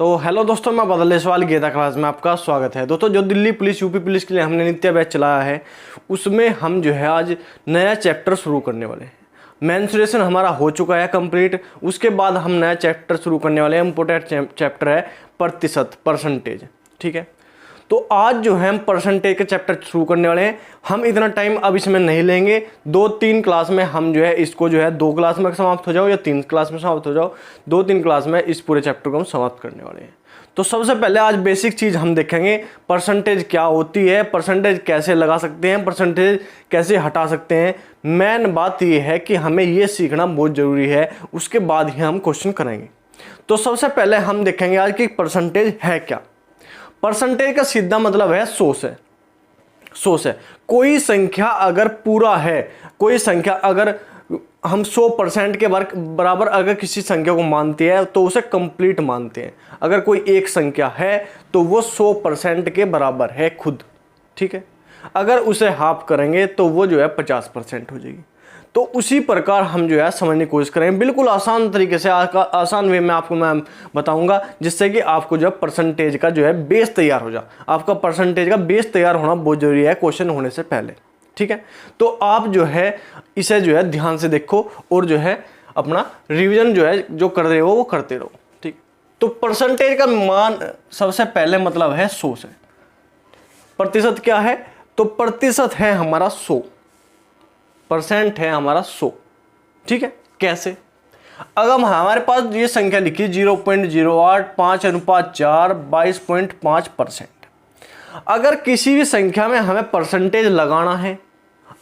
तो हेलो दोस्तों, मैं बादल सवाल गीता क्लास में आपका स्वागत है। दोस्तों, जो दिल्ली पुलिस यूपी पुलिस के लिए हमने नित्य बैच चलाया है उसमें हम जो है आज नया चैप्टर शुरू करने वाले हैं। मेंसुरेशन हमारा हो चुका है कंप्लीट, उसके बाद हम नया चैप्टर शुरू करने वाले हैं। इम्पोर्टेंट चैप्टर है प्रतिशत, परसेंटेज। ठीक है, तो आज जो है हम परसेंटेज के चैप्टर शुरू करने वाले हैं। हम इतना टाइम अब इसमें नहीं लेंगे, 2-3 क्लास में हम जो है इसको जो है 2 क्लास में समाप्त हो जाओ या 3 क्लास में समाप्त हो जाओ, 2-3 क्लास में इस पूरे चैप्टर को हम समाप्त करने वाले हैं। तो सबसे पहले आज बेसिक चीज़ हम देखेंगे, परसेंटेज क्या होती है, परसेंटेज कैसे लगा सकते हैं, परसेंटेज कैसे हटा सकते हैं। मेन बात यह है कि हमें ये सीखना बहुत ज़रूरी है, उसके बाद ही हम क्वेश्चन करेंगे। तो सबसे पहले हम देखेंगे आज कि परसेंटेज है क्या। परसेंटेज का सीधा मतलब है 100 से। 100 से कोई संख्या अगर पूरा है, कोई संख्या अगर हम 100% के बराबर अगर किसी संख्या को मानते हैं तो उसे कंप्लीट मानते हैं। अगर कोई एक संख्या है तो वो 100% के बराबर है खुद। ठीक है, अगर उसे हाफ करेंगे तो वो जो है 50% हो जाएगी। तो उसी प्रकार हम जो है समझने की कोशिश करेंगे, बिल्कुल आसान तरीके से, आसान वे में आपको मैं बताऊंगा, जिससे कि आपको जो है परसेंटेज का जो है बेस तैयार हो जाए। आपका परसेंटेज का बेस तैयार होना बहुत जरूरी है क्वेश्चन होने से पहले। ठीक है, तो आप जो है इसे जो है ध्यान से देखो और जो है अपना रिविजन जो है जो कर रहे हो वो करते रहो। ठीक, तो परसेंटेज का मान सबसे पहले मतलब है 100 से। प्रतिशत क्या है, तो प्रतिशत है हमारा 100, परसेंट है हमारा 100। ठीक है, कैसे? अगर हमारे पास ये संख्या लिखी 0.08 5:4 22.5%। अगर किसी भी संख्या में हमें परसेंटेज लगाना है,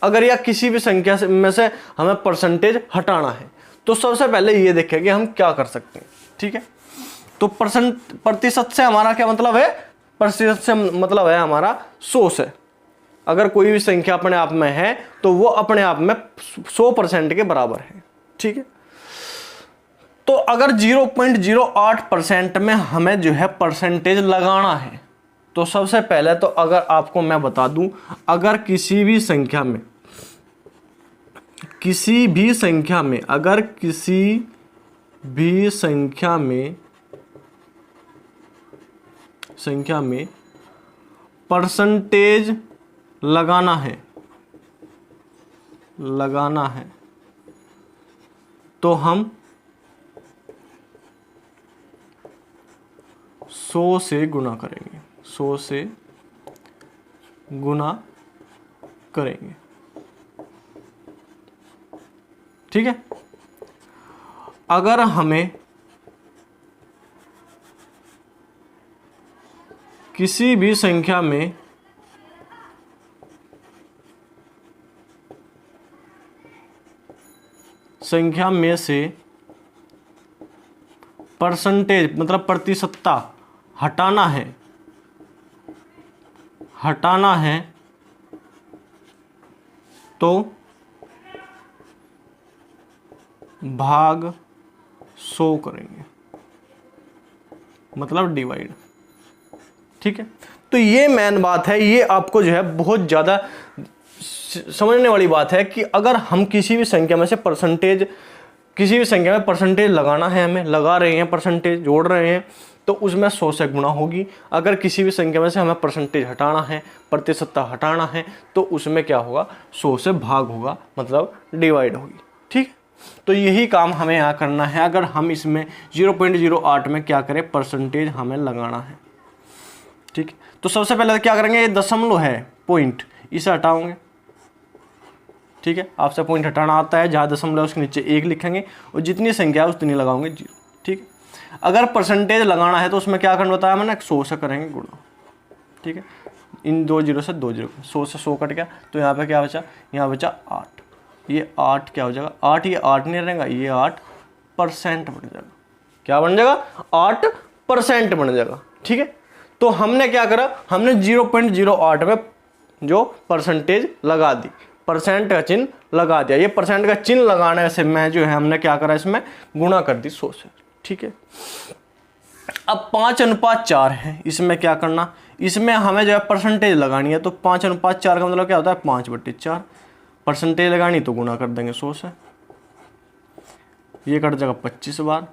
अगर या किसी भी संख्या में से हमें परसेंटेज हटाना है, तो सबसे पहले ये देखें कि हम क्या कर सकते हैं। ठीक है, तो प्रतिशत से हमारा क्या मतलब है, प्रतिशत से मतलब है हमारा 100 से। अगर कोई भी संख्या अपने आप में है तो वो अपने आप में 100% के बराबर है। ठीक है, तो अगर 0.08% में हमें जो है परसेंटेज लगाना है, तो सबसे पहले तो अगर आपको मैं बता दूं, अगर किसी भी संख्या में अगर किसी भी संख्या में परसेंटेज लगाना है तो हम 100 से गुना करेंगे, 100 से गुना करेंगे। ठीक है, अगर हमें किसी भी संख्या में से परसेंटेज मतलब प्रतिशतता हटाना है तो भाग 100 करेंगे, मतलब डिवाइड। ठीक है, तो ये मेन बात है, ये आपको जो है बहुत ज़्यादा समझने वाली बात है कि अगर हम किसी भी संख्या में से किसी भी संख्या में परसेंटेज लगाना है, हमें लगा रहे हैं, परसेंटेज जोड़ रहे हैं, तो उसमें 100 से गुना होगी। अगर किसी भी संख्या में से हमें परसेंटेज हटाना है, प्रतिशतता हटाना है, तो उसमें क्या होगा, 100 से भाग होगा, मतलब डिवाइड होगी। ठीक, तो यही काम हमें यहाँ करना है। अगर हम इसमें 0.08 में क्या करें, परसेंटेज हमें लगाना है। ठीक, तो सबसे पहले क्या करेंगे, ये दशमलव है, पॉइंट, इसे हटाओगे। ठीक है, आपसे पॉइंट हटाना आता है, जहाँ दशमलव उसके नीचे 1 लिखेंगे और जितनी संख्या है उतनी लगाओगे 0। ठीक है, अगर परसेंटेज लगाना है तो उसमें क्या करना बताया मैंने, 100 से करेंगे गुणा। ठीक है, इन 2 0 से 2 0, 100 से 100 कट गया, तो यहाँ पे क्या बचा, यहाँ बचा 8। ये 8 क्या हो जाएगा, 8 ये 8 नहीं रहेगा, ये 8% बन जाएगा। क्या बन जाएगा, 8% बन जाएगा। ठीक है, तो हमने क्या करा, हमने 0.08 में जो परसेंटेज लगा दी, परसेंट का चिन्ह लगा दिया। ये परसेंट का चिन्ह लगाने से मैं जो है हमने क्या करा, इसमें गुणा कर दी 100 से। ठीक है, अब 5:4 है, इसमें क्या करना, इसमें हमें जो है परसेंटेज लगानी है, तो 5:4 का मतलब क्या होता है, 5/4। परसेंटेज लगानी तो गुणा कर देंगे 100 से, ये कट जाएगा 25 बार,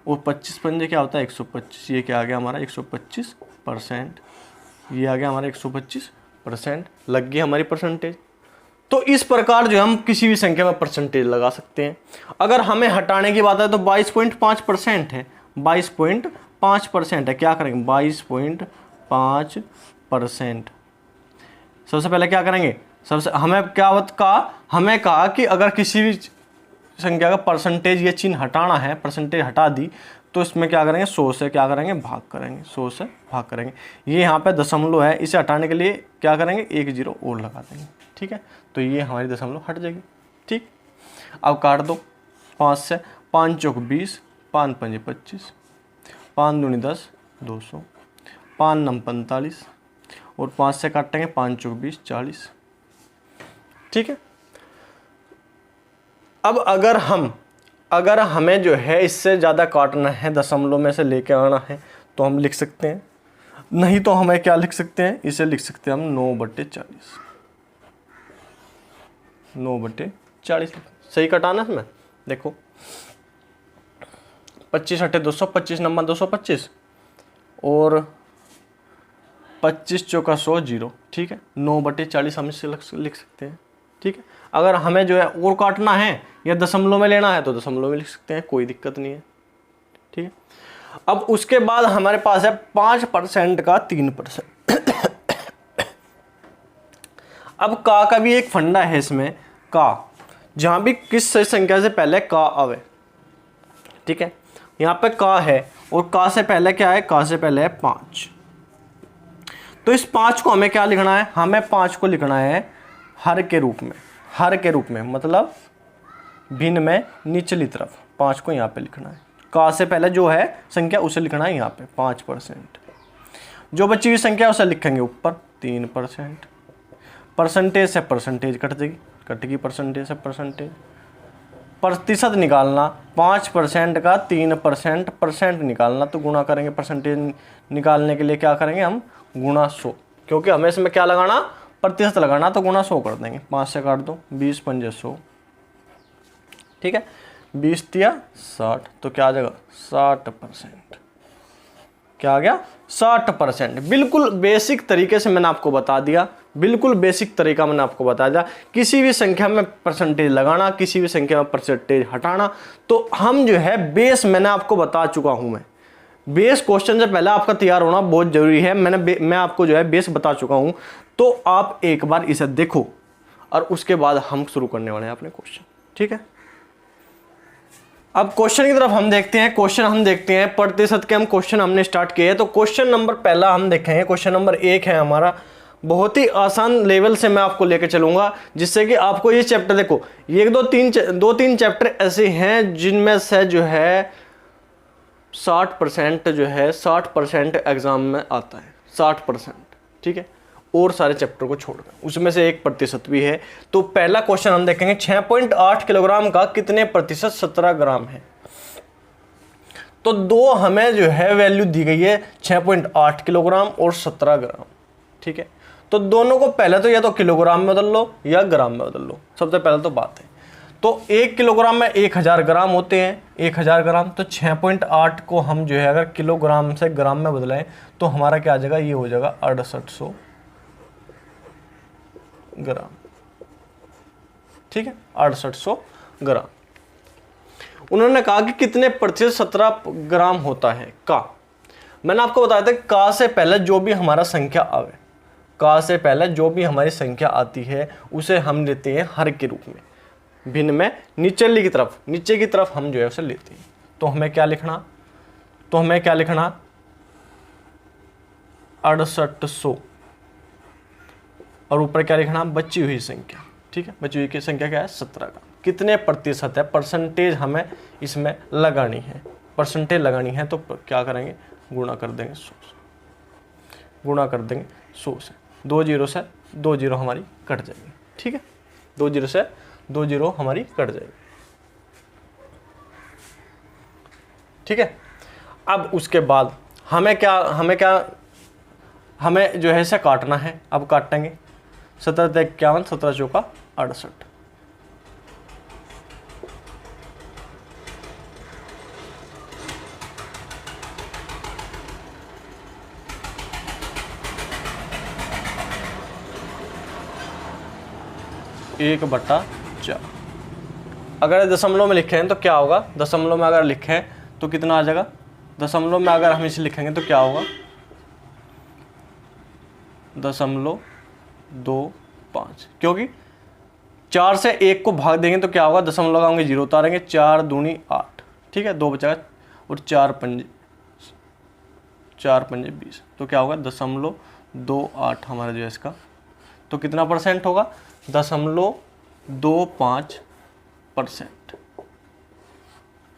और 25 पंजे क्या होता है 125, ये क्या आ गया हमारा 125%, ये आ गया हमारा 125%, लग गई हमारी परसेंटेज। तो इस प्रकार जो हम किसी भी संख्या में परसेंटेज लगा सकते हैं। अगर हमें हटाने की बात है तो 22.5% है, 22.5% है, क्या करेंगे 22.5%। सबसे पहले क्या करेंगे, सबसे हमें क्या कहा, हमें कहा कि अगर किसी भी संख्या का परसेंटेज ये चिन्ह हटाना है, परसेंटेज हटा दी तो इसमें क्या करेंगे 100 से क्या करेंगे भाग करेंगे, 100 से भाग करेंगे। ये यहाँ पे दशमलव है, इसे हटाने के लिए क्या करेंगे 1 0 और लगा देंगे, ठीक है। तो ये हमारी दशमलव हट जाएगी, ठीक। अब काट दो 5 से, 5 चौक 20, 5 पंजे 25, 5 दूनी 10, 200, 5 नम 45 और 5 से काटेंगे 5 चौक 20, 40, ठीक है। अब अगर हमें जो है इससे ज़्यादा काटना है, दशमलव में से लेके आना है तो हम लिख सकते हैं, नहीं तो हमें क्या लिख सकते हैं, इसे लिख सकते हैं हम 9/40, 9/40। सही कटाना इसमें, देखो 25 8 200, 25 नंबर 225 और 25 चौका 100 0, ठीक है। 9/40 हम इसे लिख सकते हैं, ठीक है। अगर हमें जो है और काटना है या दशमलव में लेना है तो दशमलव में लिख सकते हैं, कोई दिक्कत नहीं है, ठीक है। अब उसके बाद हमारे पास है 5% का 3%। अब का भी एक फंडा है इसमें, का जहां भी किस संख्या से पहले का आवे, ठीक है। यहाँ पे का है और का से पहले क्या है, का से पहले है 5। तो इस 5 को हमें क्या लिखना है, हमें 5 को लिखना है हर के रूप में, हर के रूप में मतलब भिन्न में निचली तरफ 5 को यहाँ पे लिखना है। का से पहले जो है संख्या उसे लिखना है यहाँ पे 5%। जो बची हुई संख्या उसे लिखेंगे ऊपर 3%। परसेंटेज से परसेंटेज कटेगी परसेंटेज से परसेंटेज। प्रतिशत निकालना, 5% का 3% परसेंट निकालना, तो गुणा करेंगे। परसेंटेज निकालने के लिए क्या करेंगे हम, गुणा 100, क्योंकि हमें इसमें क्या लगाना, प्रतिशत लगाना, तो गुणा 100 कर देंगे। 5 से काट दो, 20 पंजे 100, ठीक है। 20 तिया 60, तो क्या आ जाएगा 60%। क्या आ गया 60%। बिल्कुल बेसिक तरीके से मैंने आपको बता दिया, बिल्कुल बेसिक तरीका मैंने आपको बता दिया। किसी भी संख्या में परसेंटेज लगाना, किसी भी संख्या में परसेंटेज हटाना, तो हम जो है बेस मैंने आपको बता चुका हूं। मैं बेस क्वेश्चन से पहले आपका तैयार होना बहुत जरूरी है। मैं आपको जो है बेस बता चुका हूं, तो आप एक बार इसे देखो और उसके बाद हम शुरू करने वाले हैं अपने क्वेश्चन, ठीक है। अब क्वेश्चन की तरफ हम देखते हैं। क्वेश्चन हम देखते हैं प्रतिशत के, हम क्वेश्चन हमने स्टार्ट किए हैं। तो क्वेश्चन नंबर पहला हम देखेंगे, क्वेश्चन नंबर 1 है हमारा। बहुत ही आसान लेवल से मैं आपको लेकर चलूंगा, जिससे कि आपको ये चैप्टर, देखो ये 2-3 चैप्टर ऐसे हैं जिनमें से जो है 60% जो है 60% एग्जाम में आता है, 60%, ठीक है। और सारे चैप्टर को छोड़कर उसमें से 1% भी है। तो पहला क्वेश्चन हम देखेंगे, 6.8 किलोग्राम का कितने प्रतिशत 17 ग्राम है। तो दो हमें जो है वैल्यू दी गई है, 6.8 किलोग्राम और 17 ग्राम, ठीक है। तो दोनों को पहले तो या तो किलोग्राम में बदल लो या ग्राम में बदल लो, सबसे पहले तो बात है। तो 1 किलोग्राम में 1000 ग्राम होते हैं, 1000 ग्राम। तो 6.8 को हम जो है अगर किलोग्राम से ग्राम में बदलाएं तो हमारा क्या आ जाएगा, ये हो जाएगा 6800 ग्राम, ठीक है, 6800 ग्राम। उन्होंने कहा कि कितने प्रतिशत 17 ग्राम होता है का। मैंने आपको बताया था का से पहले जो भी हमारा संख्या आवे, का से पहले जो भी हमारी संख्या आती है उसे हम लेते हैं हर के रूप में, भिन्न में नीचे की तरफ हम जो है उसे लेते हैं। तो हमें क्या लिखना, 6800 और ऊपर क्या लिखना, बची हुई संख्या, ठीक है। बची हुई की संख्या क्या है 17 का। कितने प्रतिशत है, परसेंटेज हमें इसमें लगानी है, परसेंटेज लगानी है। तो क्या करेंगे, गुणा कर देंगे 100 से, गुणा कर देंगे 100 से। 2 0 से 2 0 हमारी कट जाएगी, ठीक है। 2 0 से 2 0 हमारी कट जाएगी, ठीक है। अब उसके बाद हमें जो है इसे काटना है। अब काटेंगे 17 51, 17 चौका 68, 1/4। अगर दशमलव में लिखे हैं तो क्या होगा, दशमलव में अगर लिखे हैं तो कितना आ जाएगा, दशमलव में अगर हम इसे लिखेंगे तो क्या होगा 0.25, क्योंकि 4 से 1 को भाग देंगे तो क्या होगा, दशमलव लगाएंगे 0 उतारेंगे, 4 दूनी 8, ठीक है, 2 बचेगा और 4 पंजे 20, तो क्या होगा 0.28 हमारा जो है इसका, तो कितना परसेंट होगा 0.25%।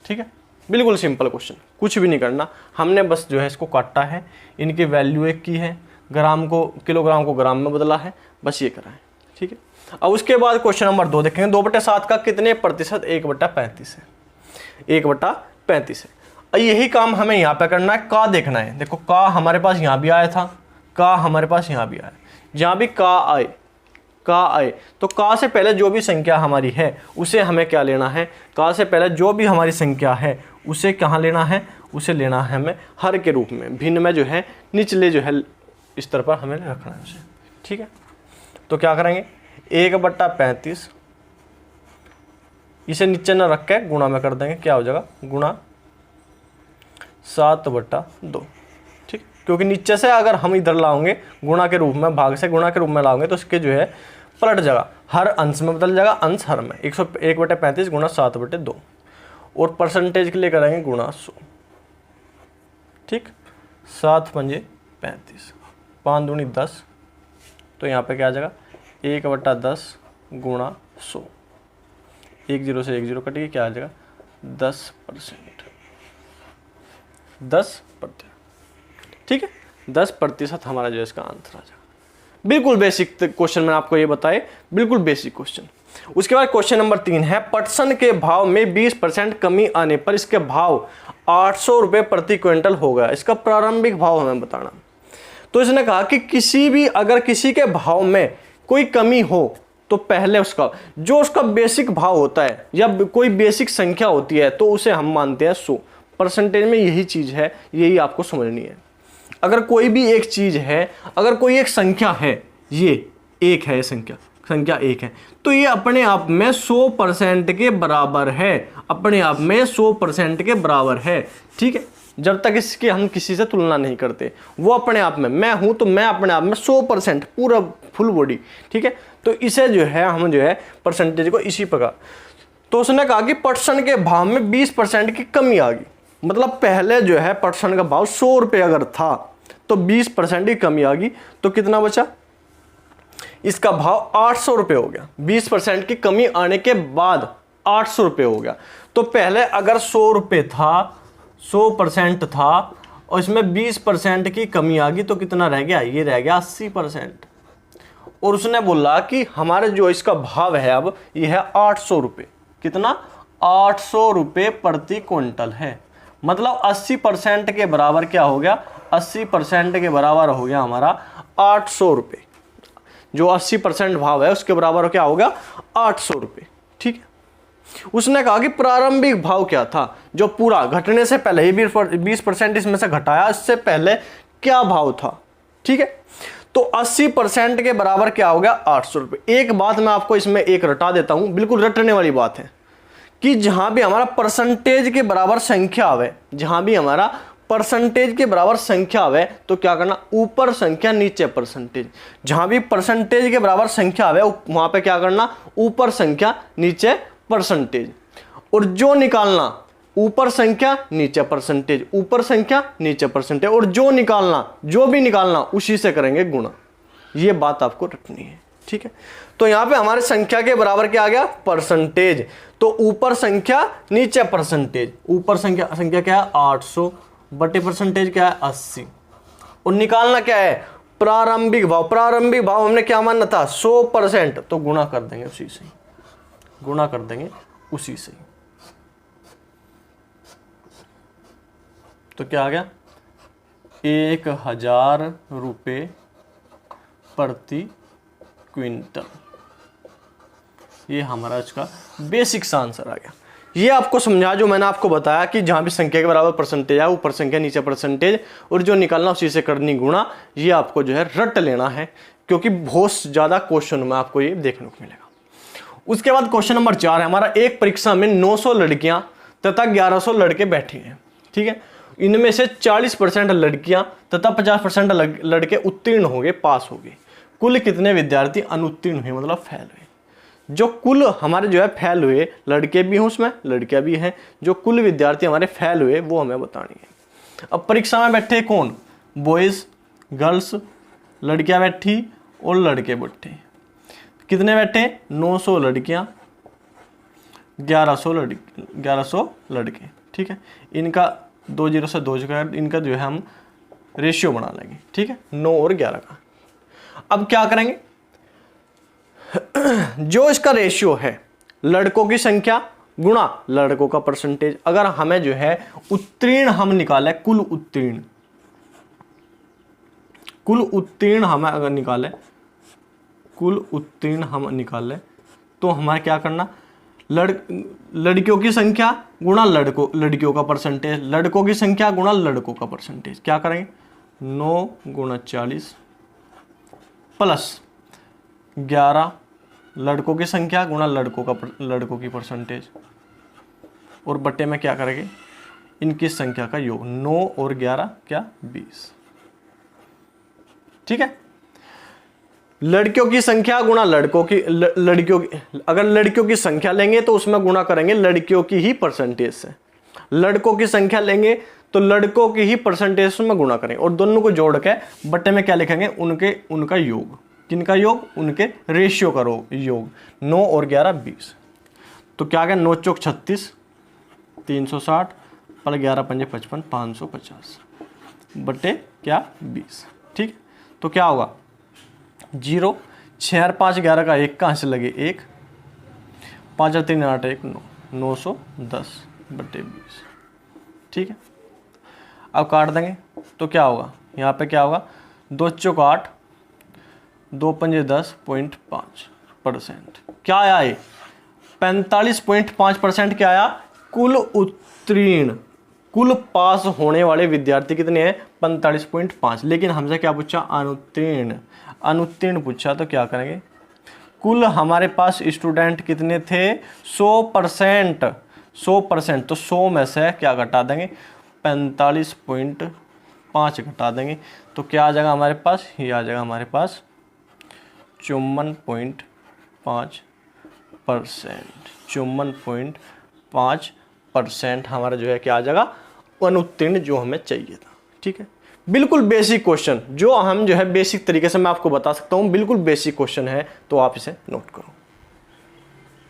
ठीक है, बिल्कुल सिंपल क्वेश्चन, कुछ भी नहीं करना, हमने बस जो है इसको काटा है, इनकी वैल्यू एक की है, ग्राम को किलोग्राम को ग्राम में बदला है, बस ये करा है। ठीक है, अब उसके बाद क्वेश्चन नंबर 2 देखेंगे, 2/7 का कितने प्रतिशत 1/35 है, 1/35 है। यही काम हमें यहाँ पे करना है, का देखना है। देखो का हमारे पास यहाँ भी आया था, का हमारे पास यहाँ भी आया, जहाँ भी का आए तो का से पहले जो भी संख्या हमारी है उसे हमें क्या लेना है, का से पहले जो भी हमारी संख्या है उसे कहाँ लेना है, उसे लेना है हमें हर के रूप में, भिन्न में जो है निचले जो है स्तर पर हमें रखना है उसे। ठीक है, तो क्या करेंगे 1/35 इसे नीचे न रख के गुणा में कर देंगे, क्या हो जाएगा गुणा 7/2। ठीक, क्योंकि नीचे से अगर हम इधर लाओगे गुणा के रूप में, भाग से गुणा के रूप में लाओगे तो इसके जो है पलट जाएगा, हर अंश में बदल जाएगा, अंश हर में, 1/35 गुणा 7/2 और परसेंटेज के लिए करेंगे गुणा 100। ठीक, 7 पंजे 35, 5 दूनी 10, तो यहाँ पे क्या आ जाएगा 1/10 गुणा 100, 1 0 से 1 0 कटिए, क्या आ जाएगा 10%, 10%। ठीक है, 10% हमारा जो है इसका आंसर आ जाएगा। बिल्कुल बेसिक क्वेश्चन मैंने आपको ये बताए, बिल्कुल बेसिक क्वेश्चन। उसके बाद क्वेश्चन नंबर 3 है, पटसन के भाव में 20% कमी आने पर इसके भाव 800 रुपये प्रति क्विंटल हो गया, इसका प्रारंभिक भाव हमें बताना। तो इसने कहा कि अगर किसी के भाव में कोई कमी हो तो पहले उसका जो उसका बेसिक भाव होता है या कोई बेसिक संख्या होती है तो उसे हम मानते हैं 100। परसेंटेज में यही चीज है, यही आपको समझनी है। अगर कोई भी एक चीज है, अगर कोई एक संख्या है, ये एक है, संख्या एक है, तो ये अपने आप में 100% के बराबर है, अपने आप में 100% के बराबर है। ठीक है, जब तक इसकी हम किसी से तुलना नहीं करते, वो अपने आप में, मैं हूं तो मैं अपने आप में 100% पूरा फुल बॉडी। ठीक है, तो इसे जो है हम जो है परसेंटेज को इसी प्रकार, तो उसने कहा कि पटसन के भाव में 20% की कमी आ गई, मतलब पहले जो है पटसन का भाव 100 रुपये अगर था तो 20% की कमी आ गई, तो कितना बचा, इसका भाव 800 रुपये हो गया। 20% की कमी आने के बाद 800 रुपये हो गया। तो पहले अगर 100 रुपये था, 100% था और इसमें 20% की कमी आ गई तो कितना रह गया, ये रह गया 80%। और उसने बोला कि हमारे जो इसका भाव है अब ये है 800 रुपये, कितना 800 रुपये प्रति क्विंटल है, मतलब 80% के बराबर क्या हो गया, 80% के बराबर हो गया हमारा 800 रुपये। जो 80% भाव है उसके बराबर क्या हो गया 800 रुपये। ठीक है, उसने कहा कि प्रारंभिक भाव क्या था, जो पूरा घटने से पहले ही 20% इसमें से घटाया, इससे पहले क्या भाव था। ठीक है, तो 80% के बराबर क्या हो गया 800 रुपये। एक बात मैं आपको इसमें एक रटा देता हूं, बिल्कुल रटने वाली बात है कि जहां भी हमारा परसेंटेज के बराबर संख्या आवे, जहां भी हमारा परसेंटेज के बराबर संख्या आवे तो क्या करना, ऊपर संख्या नीचे परसेंटेज। जहां भी परसेंटेज के बराबर संख्या आवे वहां पे क्या करना, ऊपर संख्या नीचे परसेंटेज। और जो निकालना ऊपर संख्या नीचे परसेंटेज, ऊपर संख्या नीचे परसेंटेज, और जो भी निकालना उसी से करेंगे गुणा। ये बात आपको रखनी है। ठीक है, तो यहां पे हमारे संख्या के बराबर क्या आ गया परसेंटेज, तो ऊपर संख्या नीचे परसेंटेज, ऊपर संख्या क्या है 800 बटे परसेंटेज क्या है 80, और निकालना क्या है प्रारंभिक भाव। प्रारंभिक भाव हमने क्या मानना था 100%, तो गुणा कर देंगे उसी से, गुणा कर देंगे उसी से। तो क्या आ गया 1000 रुपये प्रति क्विंटल, ये हमारा इसका बेसिक सा आंसर आ गया। ये आपको समझा जो मैंने आपको बताया कि जहां भी संख्या के बराबर परसेंटेज है ऊपर संख्या नीचे परसेंटेज, और जो निकालना उसी से करनी गुणा। ये आपको जो है रट लेना है, क्योंकि बहुत ज़्यादा क्वेश्चन में आपको ये देखने को मिलेगा। उसके बाद क्वेश्चन नंबर 4 है हमारा, एक परीक्षा में 900 लड़कियां तथा 1100 लड़के बैठे हैं, ठीक है। इनमें से 40% लड़कियां तथा 50% लड़के उत्तीर्ण हो गए, पास हो गए। कुल कितने विद्यार्थी अनुत्तीर्ण हुए, मतलब फेल हुए। जो कुल हमारे जो है फेल हुए, लड़के भी हैं उसमें, लड़कियां भी हैं, जो कुल विद्यार्थी हमारे फेल हुए वो हमें बतानी है। अब परीक्षा में बैठे कौन, बॉयज, गर्ल्स, लड़कियां बैठी और लड़के बैठे। कितने बैठे, 900 लड़कियां, 1100 लड़के, ठीक है। इनका 2 0 से 2 जगह इनका जो है हम रेशियो बना लेंगे, ठीक है, 9 और 11 का। अब क्या करेंगे, जो इसका रेशियो है लड़कों की संख्या गुणा लड़कों का परसेंटेज। अगर हमें जो है उत्तीर्ण हम निकाले, कुल उत्तीर्ण हमें अगर निकाले, कुल उत्तीर्ण हम निकाले तो हमारे क्या करना, लड़कियों की संख्या गुणा लड़कियों का परसेंटेज, लड़कों की संख्या गुणा लड़कों का परसेंटेज। क्या करेंगे, 9 × 40 प्लस 11 लड़कों की संख्या गुणा लड़कों की परसेंटेज, और बट्टे में क्या करेंगे, इनकी संख्या का योग। 9 और 11 क्या, 20, ठीक है। लड़कियों की संख्या गुणा लड़कियों की, अगर लड़कियों की संख्या लेंगे तो उसमें गुणा करेंगे लड़कियों की ही परसेंटेज से, लड़कों की संख्या लेंगे तो लड़कों की ही परसेंटेज में गुणा करेंगे, और दोनों को जोड़ के बट्टे में क्या लिखेंगे, उनका योग। किनका योग, उनके रेशियो का योग। 9 और 11 20, तो क्या गया, 9 चौक 36, 360 पर 11 पंजे 55, 550 बट्टे क्या 20, ठीक। तो क्या होगा, 0, 6 और 5 11 का 1 कहाँ से लगे, 1, 5 और 3 8 1 9, 910 बट्टे 20, ठीक है। अब काट देंगे तो क्या होगा, यहाँ पे क्या होगा, 2 चौक 8, 2 पंजे 10.5%। क्या आया ये, 45.5% क्या आया, कुल उत्तीर्ण, कुल पास होने वाले विद्यार्थी कितने हैं, 45.5। लेकिन हमसे क्या पूछा, अनुत्तीर्ण पूछा, तो क्या करेंगे, कुल हमारे पास स्टूडेंट कितने थे, 100%, तो 100 में से क्या घटा देंगे, 45.5 घटा देंगे, तो क्या आ जाएगा हमारे पास, ये आ जाएगा हमारे पास 54.5% हमारा जो है क्या आ जाएगा, अनुत्तीर्ण जो हमें चाहिए था, ठीक है। बिल्कुल बेसिक क्वेश्चन, जो हम जो है बेसिक तरीके से मैं आपको बता सकता हूँ, बिल्कुल बेसिक क्वेश्चन है, तो आप इसे नोट करो।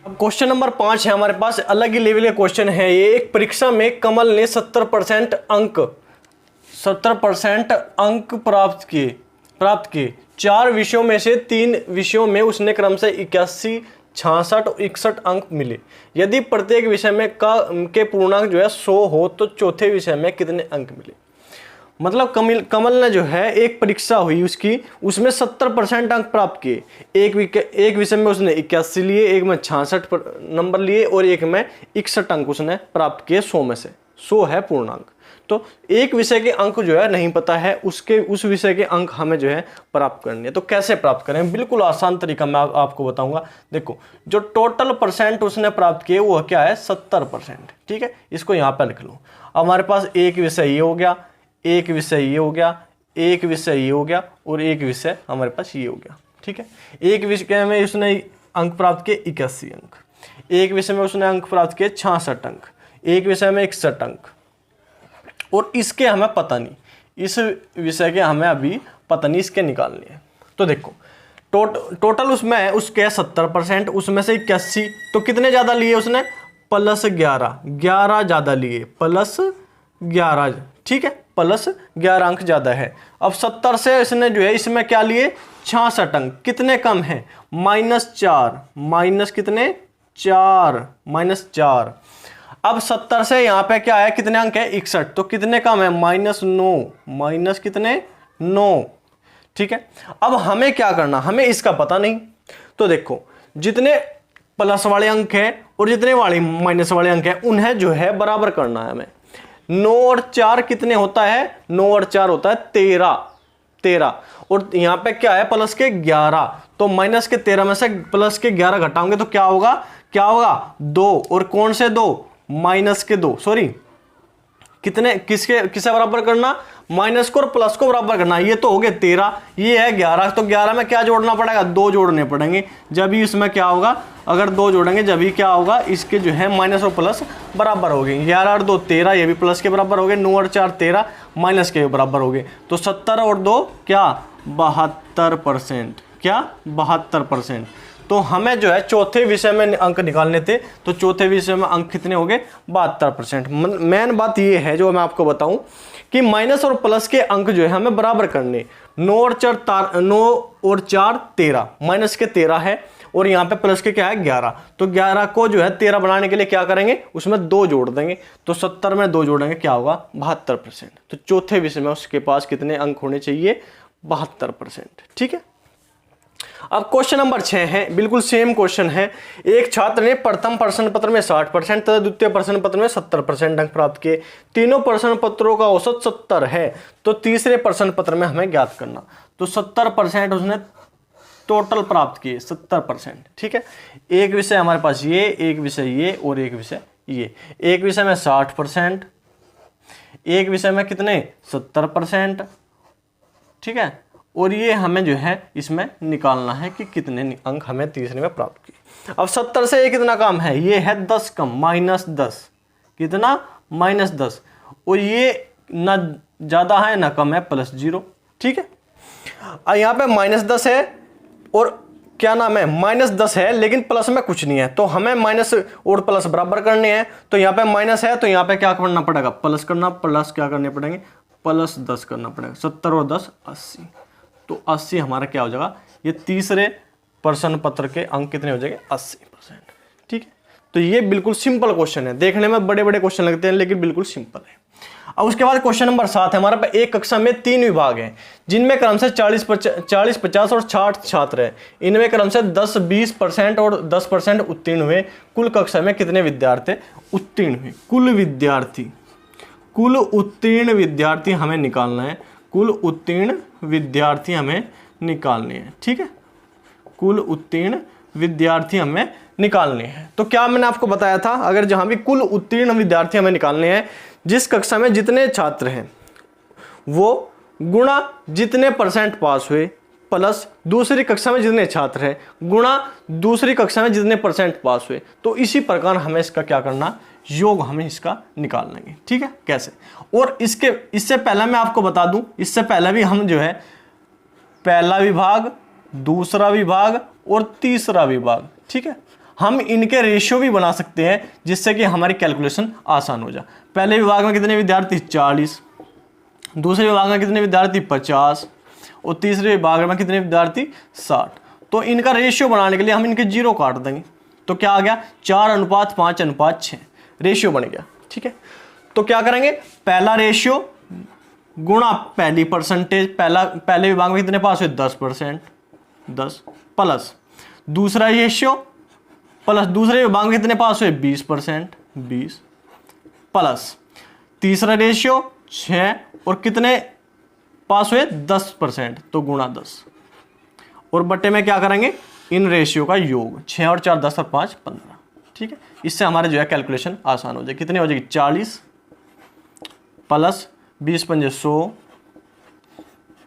अब क्वेश्चन नंबर 5 है हमारे पास, अलग ही लेवल का क्वेश्चन है ये। एक परीक्षा में कमल ने 70% अंक प्राप्त किए। 4 विषयों में से 3 विषयों में उसने क्रम से 81, 66 और 61 अंक मिले। यदि प्रत्येक विषय में के पूर्णांक जो है 100 हो तो चौथे विषय में कितने अंक मिले। मतलब कमल ने जो है एक परीक्षा हुई उसकी, उसमें 70% अंक प्राप्त किए। एक विषय में उसने 81 लिए, एक में 66 नंबर लिए और एक में 61 अंक उसने प्राप्त किए 100 में से। 100 है पूर्णांक, तो एक विषय के अंक जो है नहीं पता है, उस विषय के अंक हमें जो है प्राप्त करने हैं। तो कैसे प्राप्त करें, बिल्कुल आसान तरीका मैं आपको बताऊंगा। देखो, जो टोटल परसेंट उसने प्राप्त किए वो क्या है, 70%, ठीक है। इसको यहाँ पर लिख लो। अब हमारे पास एक विषय ये हो गया, एक विषय ये हो गया, एक विषय ये हो गया और एक विषय हमारे पास ये हो गया, ठीक है। एक विषय में उसने अंक प्राप्त किए 81 अंक, एक विषय में उसने अंक प्राप्त किए 66 अंक, एक विषय में 61 अंक, और इसके हमें पता नहीं, इस विषय के हमें अभी पता नहीं, इसके निकालने हैं। तो देखो, टोटल उसमें उसके 70%, उसमें से 81, तो कितने ज़्यादा लिए उसने, +11 ज़्यादा लिए, +11, ठीक है, +11 अंक ज़्यादा है। अब 70 से इसने जो है इसमें क्या लिए, 66 अंक, कितने कम है, -4, माइनस कितने, 4, -4। अब 70 से यहाँ पे क्या है, कितने अंक है, 61, तो कितने कम है, -9, माइनस कितने, 9, ठीक है। अब हमें क्या करना, हमें इसका पता नहीं, तो देखो जितने प्लस वाले अंक हैं और जितने वाले माइनस वाले अंक हैं उन्हें जो है बराबर करना है हमें। 9 और 4 कितने होता है, 9 और 4 होता है 13, 13 और यहाँ पे क्या है प्लस के 11, तो माइनस के 13 में से प्लस के 11 घटाओगे तो क्या होगा, क्या होगा 2, और कौन से 2, माइनस के 2, सॉरी कितने किसे बराबर करना, माइनस को और प्लस को बराबर करना। ये तो हो गए 13, ये है 11, तो 11 में क्या जोड़ना पड़ेगा, 2 जोड़ने पड़ेंगे, जब ही इसमें क्या होगा, अगर 2 जोड़ेंगे जब ही क्या होगा, इसके जो है माइनस और प्लस बराबर हो गए। 11 और 2 13, ये भी प्लस के बराबर हो गए, 9 और 4 13 माइनस के बराबर हो गए, तो 70 और 2 क्या 72%, क्या 72%। तो हमें जो है चौथे विषय में अंक निकालने थे, तो चौथे विषय में अंक कितने हो गए 72%। मेन बात ये है जो मैं आपको बताऊं कि माइनस और प्लस के अंक जो है हमें बराबर करने, 9 और 4 13, माइनस के 13 है और यहाँ पे प्लस के क्या है 11, तो 11 को जो है 13 बनाने के लिए क्या करेंगे, उसमें 2 जोड़ देंगे, तो 70 में 2 जोड़ेंगे क्या होगा 72%। तो चौथे विषय में उसके पास कितने अंक होने चाहिए, 72%। ठीक है। अब क्वेश्चन नंबर 6 है, बिल्कुल सेम क्वेश्चन है। एक छात्र ने प्रथम प्रश्न पत्र में 60% तथा द्वितीय प्रश्न पत्र में 70% अंक प्राप्त किए। तीनों प्रश्न पत्रों का औसत 70 है, तो तीसरे प्रश्न पत्र में हमें ज्ञात करना। तो 70% उसने टोटल प्राप्त किए, 70%। ठीक है। एक विषय हमारे पास ये, एक विषय ये और एक विषय ये। एक विषय में 60%, एक विषय में कितने 70%। ठीक है। और ये हमें जो है इसमें निकालना है कि कितने अंक हमें तीसरे में प्राप्त किए। अब 70 से ये कितना काम है, ये है 10 कम, -10, कितना -10, और ये ना ज्यादा है ना कम है, +0। ठीक है। अब यहाँ पे -10 है और क्या नाम है -10 है, लेकिन प्लस में कुछ नहीं है, तो हमें माइनस और प्लस बराबर करने हैं। तो यहाँ पे माइनस है तो यहाँ पे क्या करना पड़ेगा, प्लस करना, प्लस क्या करने पड़ेंगे, +10 करना पड़ेगा। 70 और 10 80, तो 80 हमारा क्या हो जाएगा, ये तीसरे प्रश्न पत्र के अंक कितने हो जाएंगे 80%। ठीक है। तो ये बिल्कुल सिंपल क्वेश्चन है, देखने में बड़े बड़े क्वेश्चन लगते हैं लेकिन बिल्कुल सिंपल है। अब उसके बाद क्वेश्चन नंबर 7 है, हमारे पास एक कक्षा में 3 विभाग हैं जिनमें क्रम से 40, 50 और 60 छात्र हैं। इनमें क्रम से 10, 20% और 10% उत्तीर्ण हुए। कुल कक्षा में कितने विद्यार्थी उत्तीर्ण हुए, कुल उत्तीर्ण विद्यार्थी हमें निकालना है, कुल उत्तीर्ण विद्यार्थी हमें निकालने हैं। ठीक है। कुल उत्तीर्ण विद्यार्थी हमें निकालने हैं। तो क्या मैंने आपको बताया था, अगर जहां भी कुल उत्तीर्ण विद्यार्थी हमें निकालने हैं, जिस कक्षा में जितने छात्र हैं वो गुणा जितने % पास हुए, प्लस दूसरी कक्षा में जितने छात्र हैं गुणा दूसरी कक्षा में जितने % पास हुए। तो इसी प्रकार हमें इसका क्या करना, योग हमें इसका निकाल लेंगे। ठीक है। कैसे, और इससे पहले मैं आपको बता दूं, इससे पहले भी हम जो है पहला विभाग, दूसरा विभाग और तीसरा विभाग, ठीक है, हम इनके रेशियो भी बना सकते हैं जिससे कि हमारी कैलकुलेशन आसान हो जाए। पहले विभाग में कितने विद्यार्थी 40, दूसरे विभाग में कितने विद्यार्थी 50 और तीसरे विभाग में कितने विद्यार्थी 60। तो इनका रेशियो बनाने के लिए हम इनके 0 काट देंगे, तो क्या आ गया 4:5:6 रेशियो बन गया। ठीक है। तो क्या करेंगे, पहला रेशियो गुणा पहली परसेंटेज, पहले विभाग में कितने पास हुए 10%, 10 प्लस दूसरा रेशियो प्लस दूसरे विभाग में कितने पास हुए 20%, 20 प्लस तीसरा रेशियो 6 और कितने पास हुए 10%, तो गुणा 10 और बटे में क्या करेंगे इन रेशियो का योग, 6 और 4 10 और 5 15। ठीक है। इससे हमारे जो है कैलकुलेशन आसान हो जाए। कितने हो जाएगी 40 प्लस 20 पंजे 100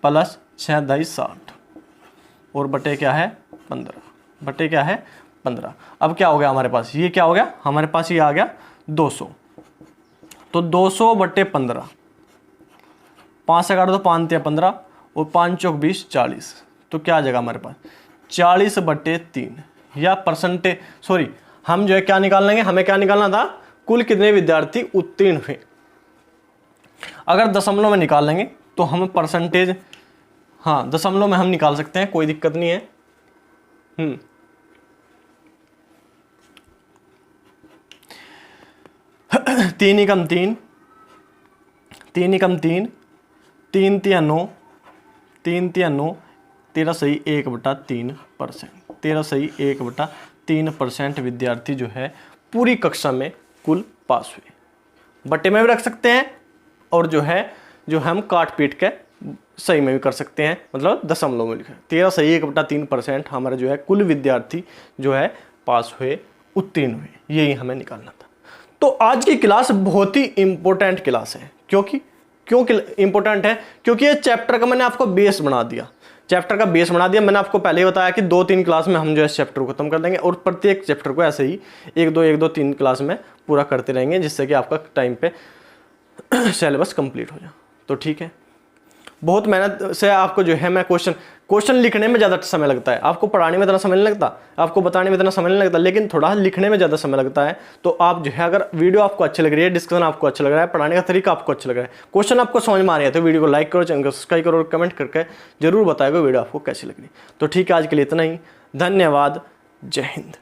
प्लस 6 10 60 और बटे क्या है 15, बटे क्या है 15। अब क्या हो गया हमारे पास, ये क्या हो गया हमारे पास, ये आ गया 200। तो 200 बटे 15, 5 से काटो तो 5 × 15 और 5 चौक 20 40। तो क्या आ जाएगा हमारे पास 40 बटे 3, या परसेंटेज, सॉरी हम जो है क्या निकाल लेंगे, हमें क्या निकालना था कुल कितने विद्यार्थी उत्तीर्ण हुए। अगर दशमलव में निकाल लेंगे तो हम परसेंटेज, हाँ दशमलव में हम निकाल सकते हैं, कोई दिक्कत नहीं है। 3 एकम 3, 3 एकम 3, 3 × 9, 3 × 9, 13 सही 1/3%, 13 सही 1/3% विद्यार्थी जो है पूरी कक्षा में कुल पास हुए। बटे में भी रख सकते हैं और जो है जो हम काट पीट के सही में भी कर सकते हैं, मतलब दशमलव में लिखा 13 सही 1/3% हमारा जो है कुल विद्यार्थी जो है पास हुए, उत्तीर्ण हुए, यही हमें निकालना था। तो आज की क्लास बहुत ही इंपॉर्टेंट क्लास है। क्यों इंपॉर्टेंट है? क्योंकि ये चैप्टर का मैंने आपको बेस बना दिया, चैप्टर का बेस बना दिया। मैंने आपको पहले ही बताया कि 2-3 क्लास में हम जो है चैप्टर को खत्म कर देंगे और प्रत्येक चैप्टर को ऐसे ही 1-2 3 क्लास में पूरा करते रहेंगे, जिससे कि आपका टाइम पे सिलेबस कंप्लीट हो जाए। तो ठीक है, बहुत मेहनत से आपको जो है मैं क्वेश्चन लिखने में ज़्यादा समय लगता है, आपको पढ़ाने में इतना समय नहीं लगता, आपको बताने में इतना समय नहीं लगता, लेकिन थोड़ा लिखने में ज़्यादा समय लगता है। तो आप जो है अगर वीडियो आपको अच्छी लग रही है, डिस्कशन आपको अच्छा लग रहा है, पढ़ाने का तरीका आपको अच्छा लग रहा है, क्वेश्चन आपको समझ में आ रही है, तो वीडियो को लाइक करो, चैनल को सब्सक्राइब करो और कमेंट करके जरूर बताएगा वीडियो आपको कैसी लग रही। तो ठीक है, आज के लिए इतना ही। धन्यवाद। जय हिंद।